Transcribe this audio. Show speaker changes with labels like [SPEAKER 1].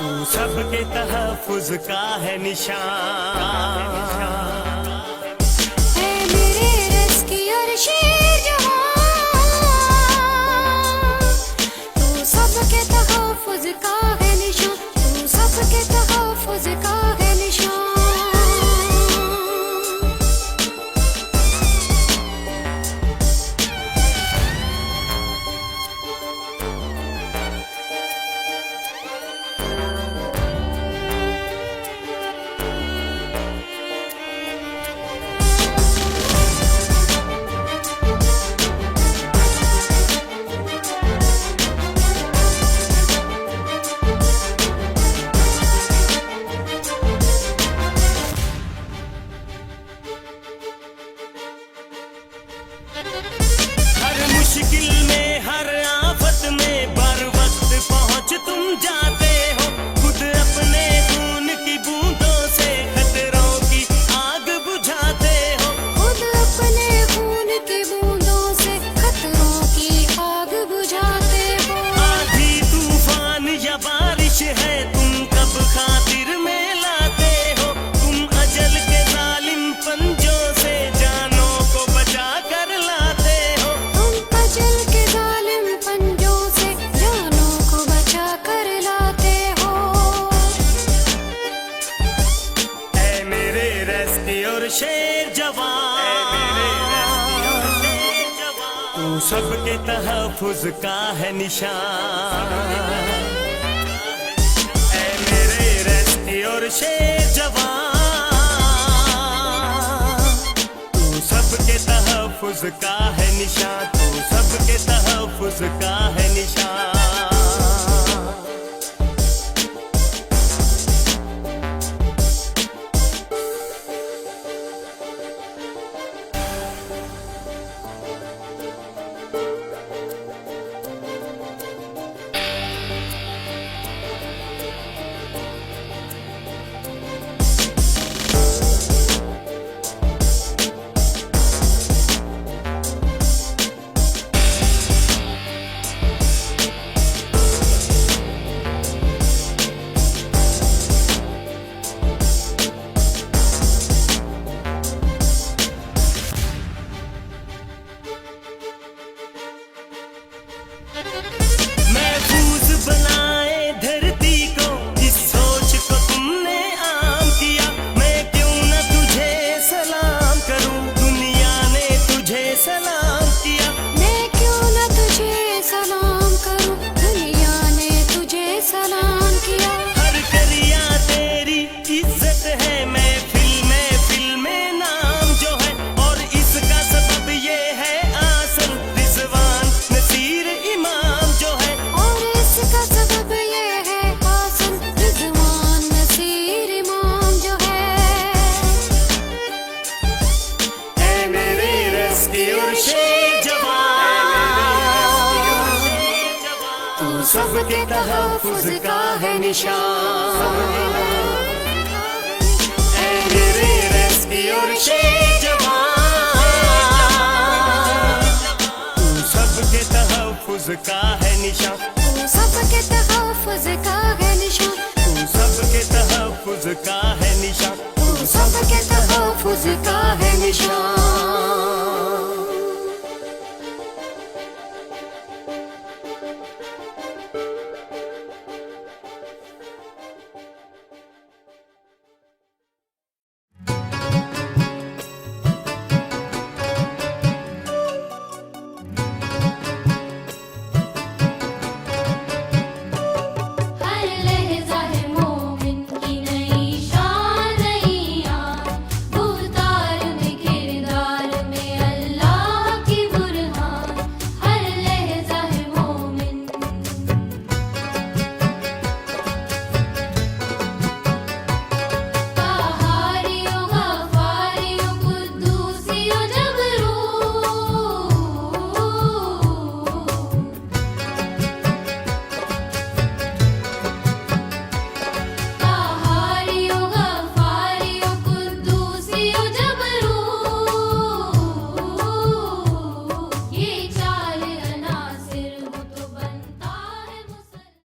[SPEAKER 1] तू सबके तहफ़्फ़ुज़ का है निशान।
[SPEAKER 2] है मेरे रेस्क्यूअर शेर जवान, तू सबके तहफ़्फ़ुज़ का है निशान, तू सबके तहफ़्फ़ुज़ का है निशान।
[SPEAKER 1] हर मुश्किल में, हर आफत में बर वक्त पहुंच तुम जाते हो। खुद अपने खून की बूंदों से खतरों की आग बुझाते हो।
[SPEAKER 2] खुद अपने खून की बूंदों से खतरों की आग बुझाते हो।
[SPEAKER 1] आंधी तूफान या बारिश है, तुम कब खातिर में लाते हो। तुम अजल के जालिम पंजों से जानों को बचा कर लाते हो।
[SPEAKER 2] तुम अजल के जालिम पंजों से जानों को बचा कर लाते हो।
[SPEAKER 1] ऐ मेरे रेस्क्यूअर शेर जवान, तू सबके तहफ़्फ़ुज़ का है निशान। ऐ मेरे रेस्क्यूअर शेर जवान, तू सबके तहफ़्फ़ुज़ का है निशान, तू सबके तहफ़्फ़ुज़ का है निशान। महफूज बनाए धरती को, इस सोच को तुमने आम किया। मैं क्यों न तुझे सलाम करूं, दुनिया ने तुझे सलाम किया।
[SPEAKER 2] मैं क्यों न तुझे सलाम करूं, दुनिया ने तुझे सलाम किया।
[SPEAKER 1] हर करिया तेरी इज्जत है, महफिल में नाम जो है। और इसका सबब ये है आसन रिज़वान नसीर इमाम जो है।
[SPEAKER 2] और इसका सबब ये है आसन रिज़वान नसीर इमाम जो है।
[SPEAKER 1] ऐ मेरे रेस्क्यूअर शेर जवान, तू सबके तहफ़्फ़ुज़ का है निशान। ऐ मेरे रेस्क्यूअर शेर जवान, तू सबके तहफ़्फ़ुज़ का है निशान,
[SPEAKER 2] तू सबके तहफ़्फ़ुज़ का है निशान,
[SPEAKER 1] तू सबके तहफ़्फ़ुज़ का है निशान,
[SPEAKER 2] तू सबके तहफ़्फ़ुज़ का है निशान।